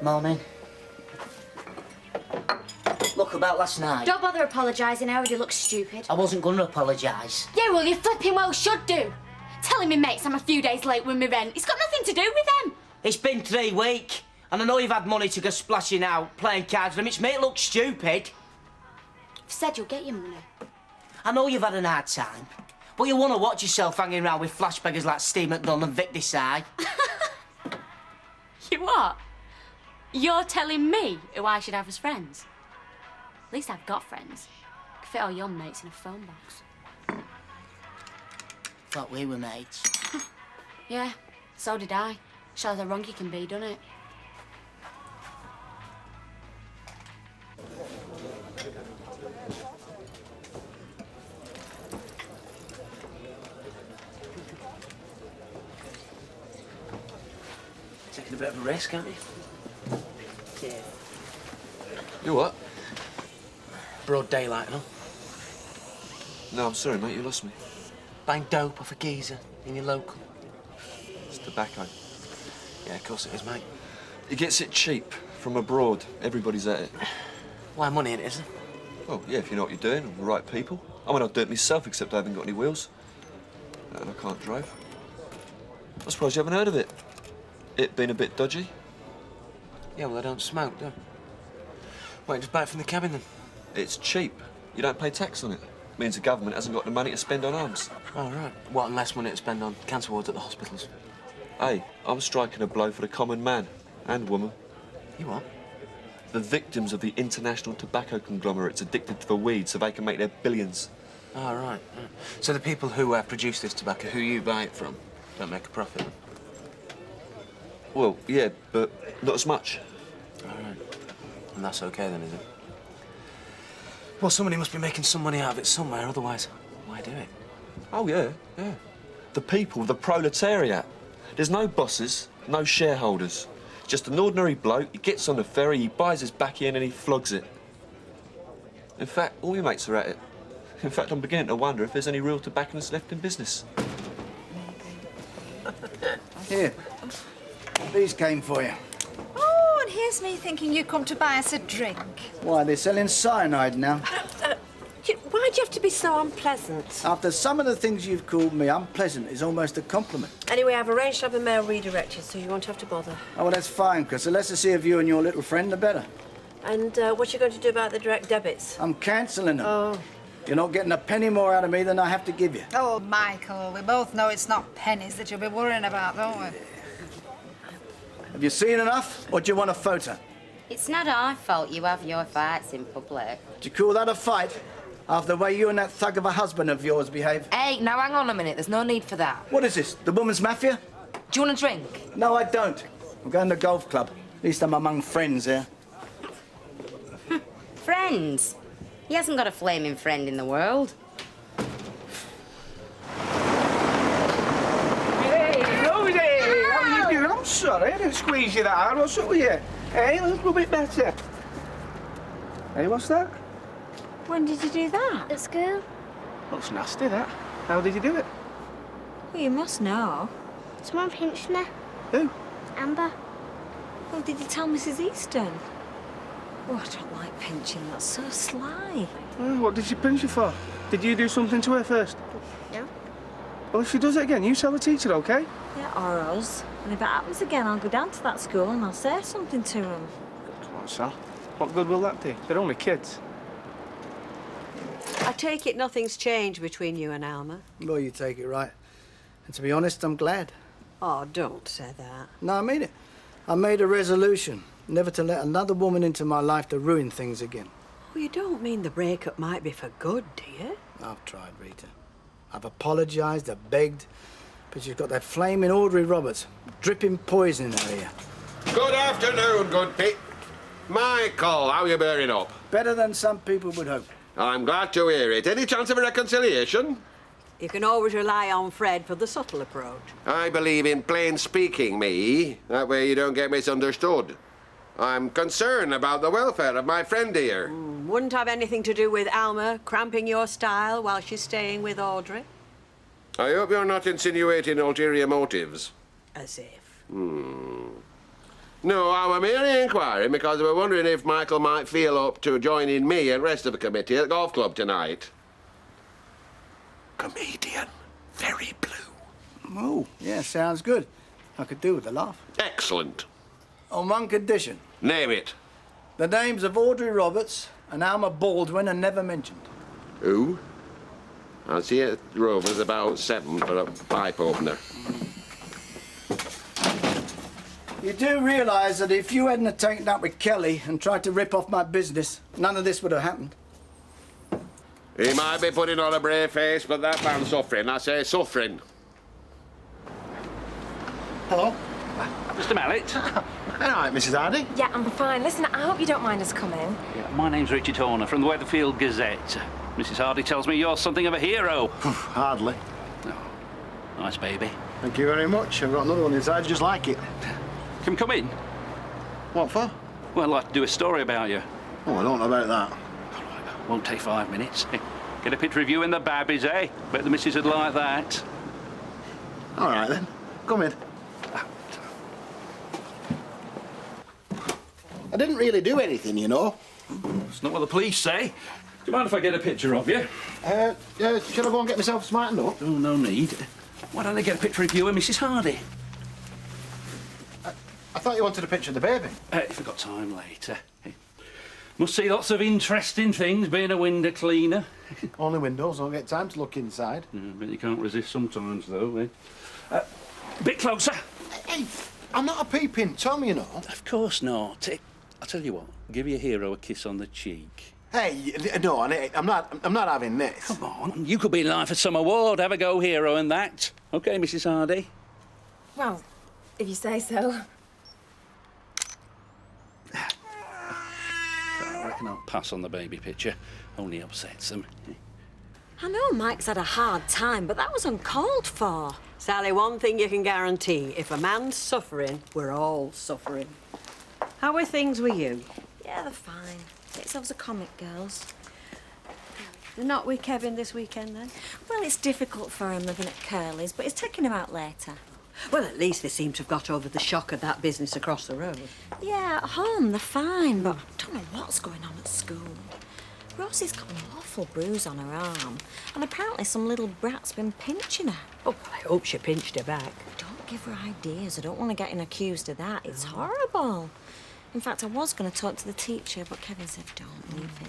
Morning. Look, about last night... Don't bother apologising, I already look stupid. I wasn't going to apologise. Yeah, well, you flipping well should do. Telling me mates I'm a few days late with my rent. It's got nothing to do with them. It's been 3 weeks, and I know you've had money to go splashing out, playing cards with them. It's made it look stupid. You've said you'll get your money. I know you've had an hard time, but you want to watch yourself hanging around with flashbaggers like Steve McDonald and Vic Desai. You what? You're telling me who I should have as friends? At least I've got friends. I can fit all your mates in a phone box. Thought we were mates. Yeah, so did I. Shows how wrong you can be, doesn't it? Taking a bit of a risk, aren't you? Yeah. You what? Broad daylight, no? No, I'm sorry, mate, you lost me. Buying dope off a geezer in your local. It's tobacco. Yeah, of course it is, mate. He gets it cheap from abroad. Everybody's at it. Why, money in it, isn't? Well, yeah, if you know what you're doing, and the right people. I mean, I'd do it myself, except I haven't got any wheels. And I can't drive. I'm surprised you haven't heard of it. It being a bit dodgy. Yeah, well, I don't smoke, do I? Wait, just buy it from the cabin, then. It's cheap. You don't pay tax on it. Means the government hasn't got the money to spend on arms. Oh, right. What, and less money to spend on cancer wards at the hospitals? Hey, I'm striking a blow for the common man and woman. You what? The victims of the international tobacco conglomerates addicted to the weed so they can make their billions. Oh, right. So the people who produce this tobacco, who you buy it from, don't make a profit, then? Well, yeah, but not as much. All right. And that's okay, then, is it? Well, somebody must be making some money out of it somewhere, otherwise, why do it? Oh, yeah, yeah. The people, the proletariat. There's no bosses, no shareholders. Just an ordinary bloke, he gets on the ferry, he buys his baccy and he flogs it. In fact, all your mates are at it. In fact, I'm beginning to wonder if there's any real tobacconists left in business. Here. These came for you. Oh, and here's me thinking you come to buy us a drink. Why, they're selling cyanide now. Why'd you have to be so unpleasant? After some of the things you've called me, unpleasant is almost a compliment. Anyway, I've arranged to have the mail redirected, so you won't have to bother. Oh, well, that's fine, because the less I see of you and your little friend, the better. And what you going to do about the direct debits? I'm cancelling them. Oh. You're not getting a penny more out of me than I have to give you. Oh, Michael, we both know it's not pennies that you'll be worrying about, don't we? Have you seen enough, or do you want a photo? It's not our fault you have your fights in public. Do you call that a fight? After the way you and that thug of a husband of yours behave? Hey, now hang on a minute. There's no need for that. What is this, the woman's mafia? Do you want a drink? No, I don't. I'm going to the golf club. At least I'm among friends here. Friends? He hasn't got a flaming friend in the world. Hey, Rosie! How are you doing? I'm sorry, I didn't squeeze you that hard. What's up with you? Hey, a little bit better. Hey, what's that? When did you do that? At school. Looks nasty, that. How did you do it? Well, you must know. Someone pinched me. Who? Amber. Well, did you tell Mrs. Easton? Oh, I don't like pinching. That's so sly. What did she pinch you for? Did you do something to her first? No. Well, if she does it again, you tell the teacher, OK? Yeah, or us. And if it happens again, I'll go down to that school and I'll say something to them. Come on, Sal. What good will that do? They're only kids. I take it nothing's changed between you and Alma. Well, you take it right. And to be honest, I'm glad. Oh, don't say that. No, I mean it. I made a resolution never to let another woman into my life to ruin things again. Well, you don't mean the breakup might be for good, do you? I've tried, Rita. I've apologised, I've begged, but she's got that flaming Audrey Roberts dripping poison in her ear. Good afternoon, good Pete. Michael, how you bearing up? Better than some people would hope. I'm glad to hear it. Any chance of a reconciliation? You can always rely on Fred for the subtle approach. I believe in plain speaking, me. That way you don't get misunderstood. I'm concerned about the welfare of my friend here. Wouldn't have anything to do with Alma cramping your style while she's staying with Audrey? I hope you're not insinuating ulterior motives. As if. No, I were merely inquiring because I were wondering if Michael might feel up to joining me and the rest of the committee at the golf club tonight. Comedian. Very blue. Oh, yeah, sounds good. I could do with a laugh. Excellent. On one condition. Name it. The names of Audrey Roberts and Alma Baldwin are never mentioned. Who? I'll see you at Rover's about 7 for a pipe opener. You do realise that if you hadn't taken up with Kelly and tried to rip off my business, none of this would have happened. He might be putting on a brave face, but that man's suffering. I say suffering. Hello. Mr. Mallet. All right, Mrs. Hardy. Yeah, I'm fine. Listen, I hope you don't mind us coming. Yeah, my name's Richard Horner from the Weatherfield Gazette. Mrs. Hardy tells me you're something of a hero. Hardly. Oh, nice baby. Thank you very much. I've got another one inside just like it. Can we come in? What for? Well, I'd like to do a story about you. Oh, I don't know about that. Won't take 5 minutes. Get a picture of you and the babbies, eh? Bet the missus would like that. All right, then. Come in. I didn't really do anything, you know. It's not what the police say. Do you mind if I get a picture of you? Shall I go and get myself smartened up? Oh, no need. Why don't I get a picture of you and Mrs. Hardy? I thought you wanted a picture of the baby. If we've got time later. Must see lots of interesting things being a window cleaner. Only windows, don't get time to look inside. But you can't resist sometimes, though, eh? A bit closer. Hey, I'm not a peeping Tom, you know. Of course not. I'll tell you what, give your hero a kiss on the cheek. Hey, no, I'm not having this. Come on, you could be in line for some award. Have a go, hero, and that. OK, Mrs. Hardy? Well, if you say so. I reckon I'll pass on the baby picture. Only upsets them. I know Mike's had a hard time, but that was uncalled for. Sally, one thing you can guarantee. If a man's suffering, we're all suffering. How are things with you? Yeah, they're fine. Get yourselves a comic, girls. You're not with Kevin this weekend, then? Well, it's difficult for him living at Curly's, but he's taking him out later. Well, at least they seem to have got over the shock of that business across the road. Yeah, at home they're fine, but I don't know what's going on at school. Rosie's got an awful bruise on her arm, and apparently some little brat's been pinching her. Oh, I hope she pinched her back. Don't give her ideas. I don't want her getting accused of that. It's horrible. In fact, I was going to talk to the teacher, but Kevin said don't leave it.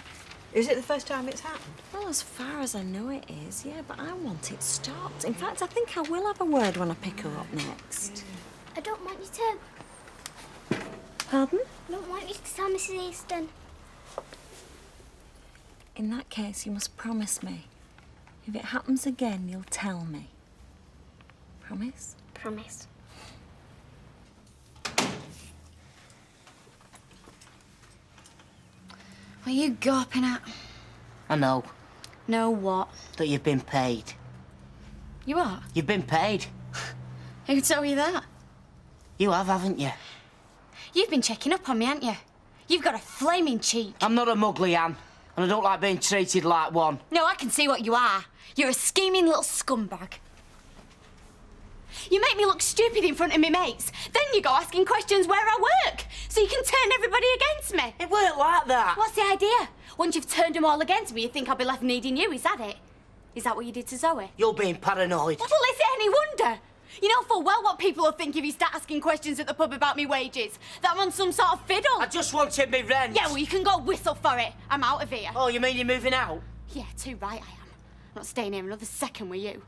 Is it the first time it's happened? Well, as far as I know it is, yeah, but I want it stopped. In fact, I think I will have a word when I pick her up next. I don't want you to. Pardon? I don't want you to tell Mrs. Easton. In that case, you must promise me. If it happens again, you'll tell me. Promise? Promise. What are you gawping at? I know. Know what? That you've been paid. You are? You've been paid. Who could tell you that? You have, haven't you? You've been checking up on me, haven't you? You've got a flaming cheek. I'm not a muggly, Anne, and I don't like being treated like one. No, I can see what you are. You're a scheming little scumbag. You make me look stupid in front of me mates. Then you go asking questions where I work, so you can turn everybody against me. It weren't like that. What's the idea? Once you've turned them all against me, you think I'll be left needing you, is that it? Is that what you did to Zoe? You're being paranoid. Well, is it any wonder? You know full well what people will think if you start asking questions at the pub about me wages. That I'm on some sort of fiddle. I just wanted me rent. Yeah, well, you can go whistle for it. I'm out of here. Oh, you mean you're moving out? Yeah, too right I am. I'm not staying here another second with you.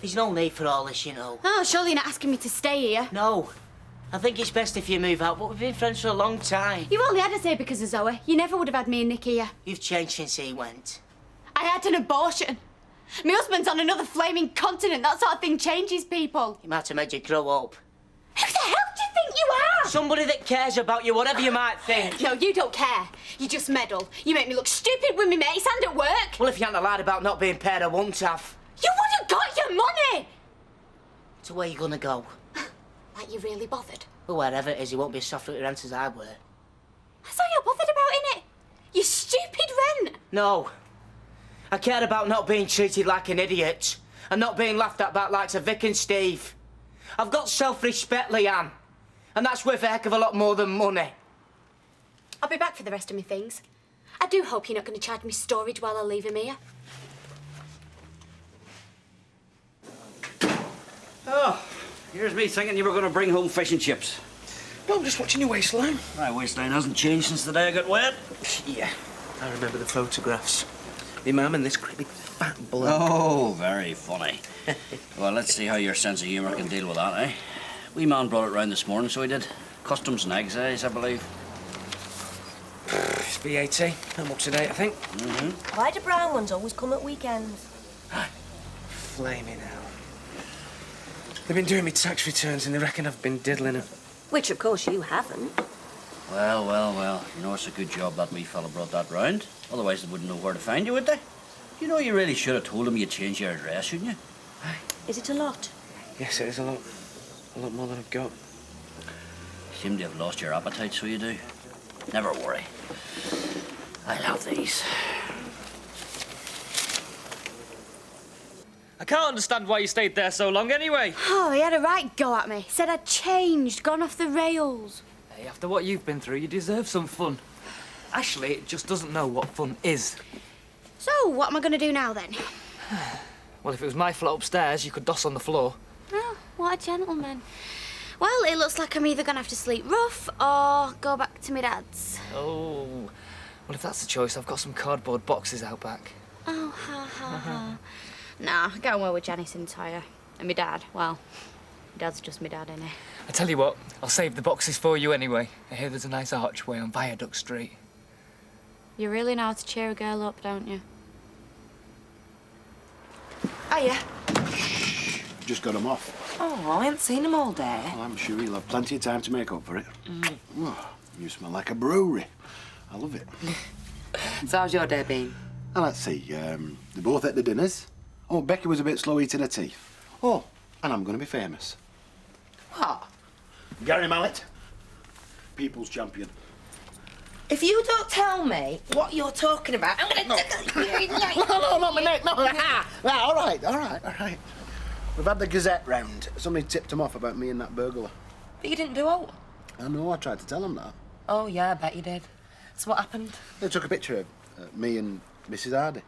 There's no need for all this, you know. Oh, surely you're not asking me to stay here. No. I think it's best if you move out, but we've been friends for a long time. You only had us here because of Zoe. You never would have had me and Nick here. You've changed since he went. I had an abortion. My husband's on another flaming continent. That sort of thing changes people. He might have made you grow up. Who the hell do you think you are? Somebody that cares about you, whatever you might think. No, you don't care. You just meddle. You make me look stupid with me mates and at work. Well, if you hadn't lied about not being paid, I wouldn't have. the money! So where you gonna go? Like you really bothered? Well, wherever it is, you won't be as soft with your rent as I were. That's all you're bothered about, innit? You stupid rent! No. I cared about not being treated like an idiot and not being laughed at by the likes of Vic and Steve. I've got self-respect, Leanne, and that's worth a heck of a lot more than money. I'll be back for the rest of my things. I do hope you're not going to charge me storage while I leave him here. Oh, here's me thinking you were going to bring home fish and chips. No, I'm just watching your waistline. My waistline hasn't changed since the day I got wet. Yeah, I remember the photographs. Me mum and this great big fat bloke. Oh, very funny. Well, let's see how your sense of humour can deal with that, eh? Wee man brought it round this morning, so he did. Customs and excise, I believe. It's VAT. I'm up to date, I think. Why do brown ones always come at weekends? Flaming hell. They've been doing me tax returns and they reckon I've been diddling them. Which, of course, you haven't. Well, well, well. You know, it's a good job that wee fella brought that round. Otherwise, they wouldn't know where to find you, would they? You know, you really should have told him you'd change your address, shouldn't you? Is it a lot? Yes, it is a lot. A lot more than I've got. You seem to have lost your appetite, so you do. Never worry. I'll have these. I can't understand why you stayed there so long anyway. Oh, he had a right go at me. Said I'd changed, gone off the rails. Hey, after what you've been through, you deserve some fun. Ashley just doesn't know what fun is. So, what am I going to do now, then? Well, if it was my flat upstairs, you could doss on the floor. Oh, what a gentleman. Well, it looks like I'm either going to have to sleep rough or go back to my dad's. Oh. Well, if that's the choice, I've got some cardboard boxes out back. Oh, ha, ha, ha. Nah, I get on well with Janice and Tyre. And my dad, well, my dad's just my dad, innit? I tell you what, I'll save the boxes for you anyway. I hear there's a nice archway on Viaduct Street. You really know how to cheer a girl up, don't you? Hiya. Just got him off. Oh, I haven't seen him all day. Well, I'm sure he'll have plenty of time to make up for it. Oh, you smell like a brewery. I love it. So how's your day been? Now, let's see. They both ate the dinners. Oh, Becky was a bit slow eating her tea. Oh, and I'm going to be famous. What? Gary Mallet, People's Champion. If you don't tell me what you're talking about, I'm going to... No, not my neck, no. All right. We've had the Gazette round. Somebody tipped him off about me and that burglar. But you didn't do all. I know, I tried to tell him that. Oh, yeah, I bet you did. So what happened? They took a picture of me and Mrs. Hardy.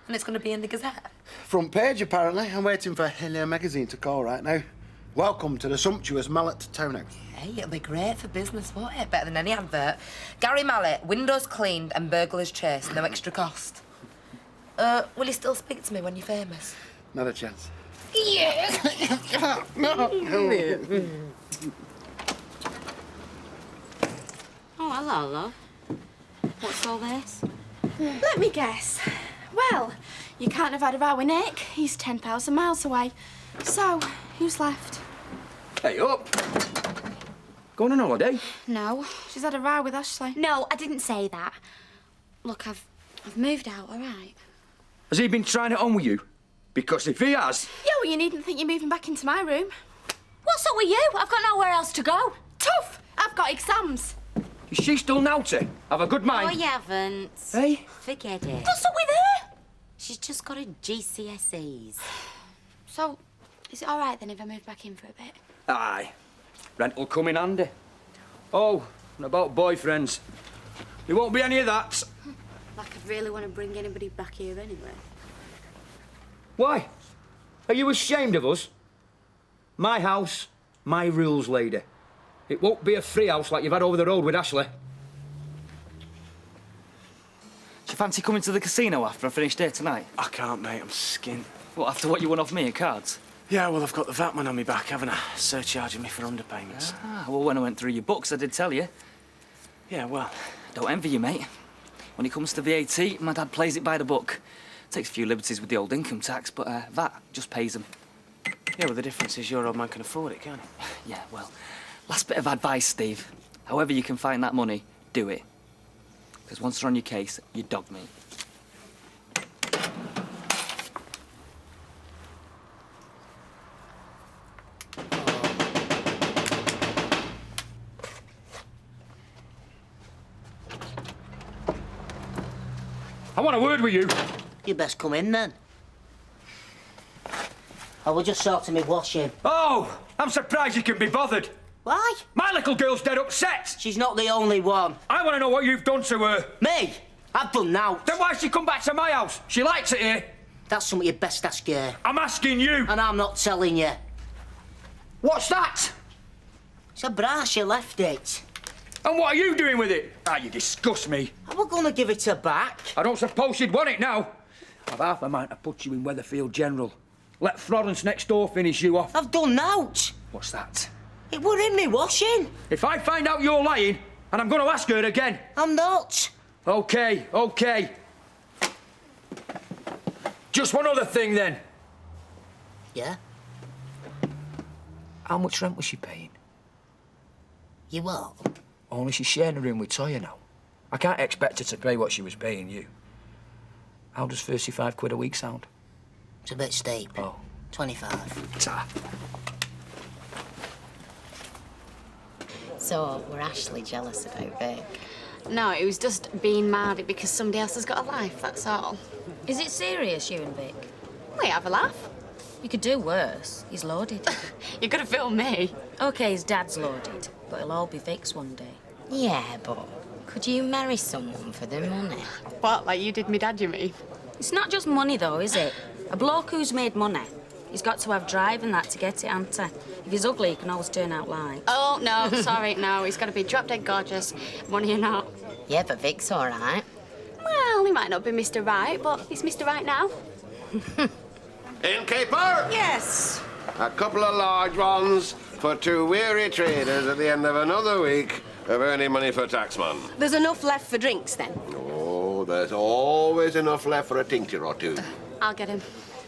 And it's going to be in the Gazette? Front page, apparently. I'm waiting for Helio magazine to call right now. Welcome to the sumptuous Mallet townhouse. Hey, it'll be great for business, won't it? Better than any advert. Gary Mallet, windows cleaned and burglars chased, no extra cost. Will you still speak to me when you're famous? Not a chance. Yeah. No. Oh, hello, love. What's all this? Let me guess. Well, you can't have had a row with Nick. He's 10,000 miles away. So, who's left? Hey, up. Going on holiday? No, she's had a row with Ashley. No, I didn't say that. Look, I've moved out, all right? Has he been trying it on with you? Because if he has... Yeah, well, you needn't think you're moving back into my room. What's up with you? I've got nowhere else to go. Tough! I've got exams. Is she still naughty? Have a good mind. Oh, you haven't. Hey? Forget it. What's up with her? She's just got her GCSEs. So, is it all right then if I move back in for a bit? Aye. Rent'll come in handy. Oh, and about boyfriends. There won't be any of that. Like I really want to bring anybody back here anyway. Why? Are you ashamed of us? My house, my rules, lady. It won't be a free house like you've had over the road with Ashley. Do you fancy coming to the casino after I finish day tonight? I can't, mate. I'm skint. What, after what you won off me at cards? Yeah, well, I've got the VAT man on me back, haven't I? Surcharging me for underpayments. Ah, well, when I went through your books, I did tell you. Yeah, well... Don't envy you, mate. When it comes to VAT, my dad plays it by the book. Takes a few liberties with the old income tax, but VAT just pays him. Yeah, well, the difference is your old man can afford it, can't he? Yeah, well, last bit of advice, Steve. However you can find that money, do it. Because once they're on your case, you dog me. I want a word with you. You best come in, then. I was just sorting me washing. Oh, I'm surprised you can be bothered. Why? My little girl's dead upset. She's not the only one. I want to know what you've done to her. Me? I've done now. Then why's she come back to my house? She likes it here. That's something you best ask her. I'm asking you. And I'm not telling you. What's that? It's a brass, you left it. And what are you doing with it? Ah, you disgust me. We're gonna give it her back. I don't suppose you'd want it now. I've half a mind to put you in Weatherfield General. Let Florence next door finish you off. I've done nought. What's that? It were in me washing. If I find out you're lying, and I'm going to ask her again. I'm not. OK, OK. Just one other thing, then. Yeah? How much rent was she paying? You what? Only she's sharing a room with Toyah now. I can't expect her to pay what she was paying you. How does 35 quid a week sound? It's a bit steep. Oh. 25. Ta. So, we're actually jealous about Vic. No, it was just being mad because somebody else has got a life, that's all. Is it serious, you and Vic? We have a laugh. You could do worse. He's loaded. You're gonna film me. OK, his dad's loaded, but he'll all be Vic's one day. Yeah, but could you marry someone for the money? What, like you did me dad, you mean? It's not just money, though, is it? A bloke who's made money, he's got to have drive and that to get it, hasn't he? If he's ugly, he can always turn out lights. Oh, no, sorry, no. He's got to be drop-dead gorgeous, money or not. Yeah, but Vic's all right. Well, he might not be Mr. Right, but he's Mr. Right now. Innkeeper! Yes. A couple of large ones for 2 weary traders at the end of another week of earning money for taxman. There's enough left for drinks, then? Oh, there's always enough left for a tincture or two. I'll get him.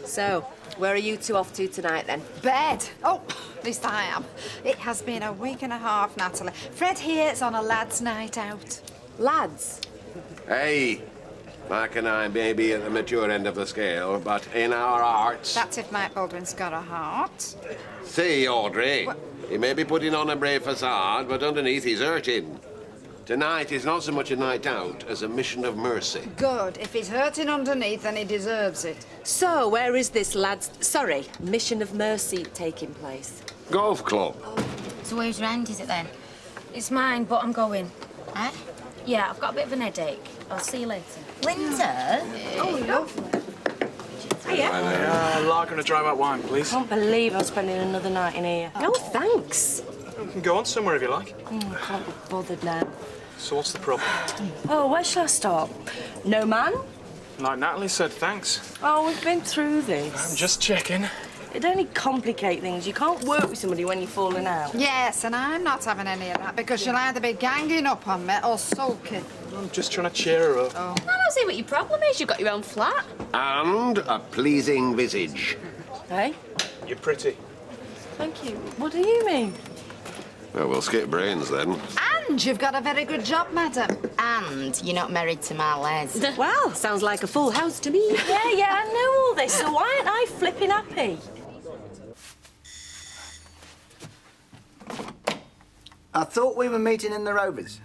So, where are you two off to tonight, then? Bed. Oh, at least I am. It has been a week and a half, Natalie. Fred here's on a lad's night out. Lads? Hey, Mark and I may be at the mature end of the scale, but in our hearts... That's if Mike Baldwin's got a heart. See, Audrey, he may be putting on a brave facade, but underneath he's hurting. Tonight is not so much a night out as a mission of mercy. Good. If he's hurting underneath, then he deserves it. So, where is this mission of mercy taking place? Golf club. So whose rent is it then? It's mine, but I'm going. Eh? Yeah, I've got a bit of an headache. I'll see you later. Linda? Oh, lovely. Lager and a dry white wine, please. I can't believe I'm spending another night in here. No, thanks. We can go on somewhere if you like. I can't be bothered now. So what's the problem? Oh, where shall I start? No man? Like Natalie said, thanks. Oh, we've been through this. I'm just checking. It'd only complicate things. You can't work with somebody when you're falling out. Yes, and I'm not having any of that because she'll either be ganging up on me or sulking. I'm just trying to cheer her up. Oh. I don't see what your problem is. You've got your own flat. And a pleasing visage. Hey? You're pretty. Thank you. What do you mean? Well, we'll skip brains then. And you've got a very good job, madam. And you're not married to my Les. Well, sounds like a full house to me. Yeah, I know all this, so why aren't I flipping happy? I thought we were meeting in the Rovers.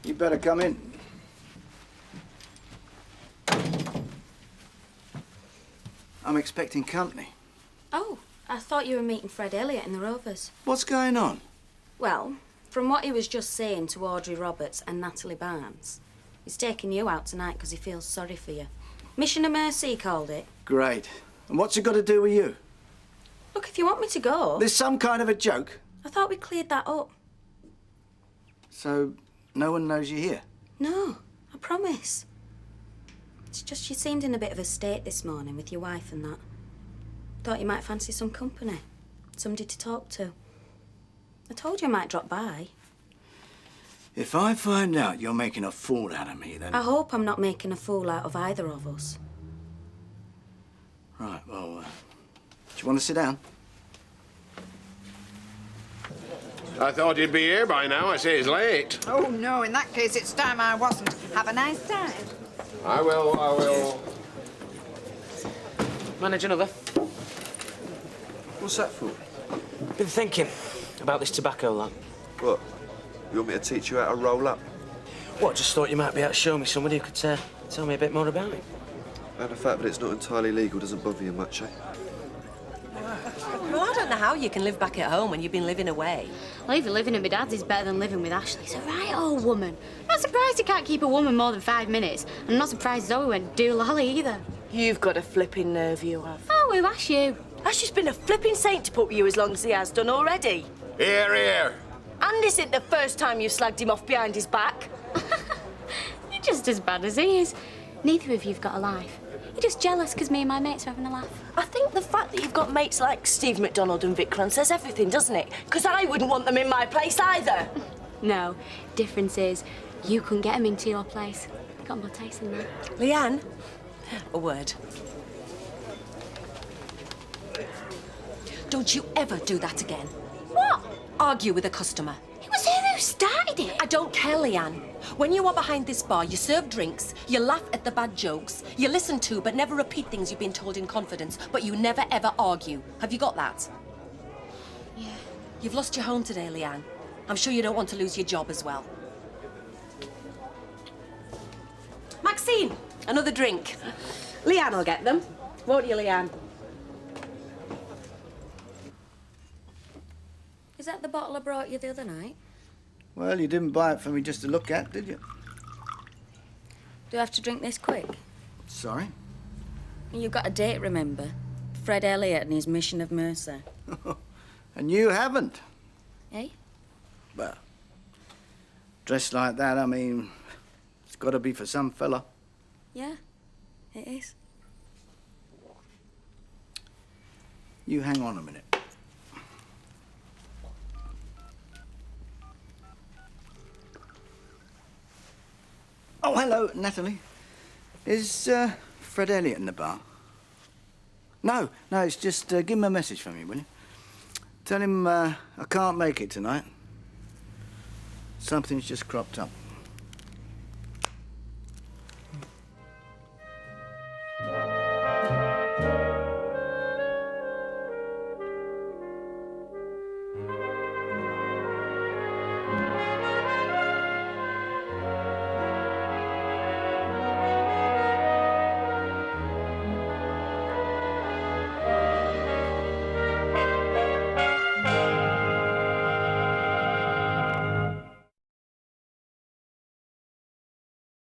You better come in. I'm expecting company. Oh, I thought you were meeting Fred Elliott in the Rovers. What's going on? Well, from what he was just saying to Audrey Roberts and Natalie Barnes, he's taking you out tonight because he feels sorry for you. Mission of mercy, he called it. Great. And what's it got to do with you? Look, if you want me to go... There's some kind of a joke. I thought we cleared that up. So, no one knows you're here? No, I promise. It's just you seemed in a bit of a state this morning with your wife and that. Thought you might fancy some company. Somebody to talk to. I told you I might drop by. If I find out you're making a fool out of me, then... I hope I'm not making a fool out of either of us. Right, well, do you want to sit down? I thought you'd be here by now. I say it's late. Oh, no, in that case, it's time I wasn't. Have a nice time. I will. Manage another. What's that for? Been thinking about this tobacco lot. What? You want me to teach you how to roll up? What, just thought you might be able to show me somebody who could tell me a bit more about it. And the fact that it's not entirely legal doesn't bother you much, eh? Well, I don't know how you can live back at home when you've been living away. Well, even living at my dad's is better than living with Ashley. She's a right old woman. Not surprised he can't keep a woman more than 5 minutes. I'm not surprised Zoe went do lolly either. You've got a flipping nerve, you have. Oh, who asked you? Ashley's been a flipping saint to put with you as long as he has done already. Here, here. And isn't the first time you've slagged him off behind his back. You're just as bad as he is. Neither of you've got a life. You're just jealous because me and my mates are having a laugh. I think the fact that you've got mates like Steve McDonald and Vic Cran says everything, doesn't it? Because I wouldn't want them in my place either. No, difference is you couldn't get them into your place. Got more taste than that. Leanne, a word. Don't you ever do that again. What? Argue with a customer. It was him who started it. I don't care, Leanne. When you are behind this bar, you serve drinks, you laugh at the bad jokes, you listen to but never repeat things you've been told in confidence, but you never ever argue. Have you got that? Yeah. You've lost your home today, Leanne. I'm sure you don't want to lose your job as well. Maxine, another drink. Leanne will get them. Won't you, Leanne? Is that the bottle I brought you the other night? Well, you didn't buy it for me just to look at, did you? Do I have to drink this quick? Sorry? You've got a date, remember? Fred Elliott and his Mission of Mercy. And you haven't. Eh? Well, dressed like that, I mean, it's got to be for some fella. Yeah, it is. You hang on a minute. Oh, hello, Natalie. Is Fred Elliott in the bar? No, it's just give him a message for me, will you? Tell him I can't make it tonight. Something's just cropped up.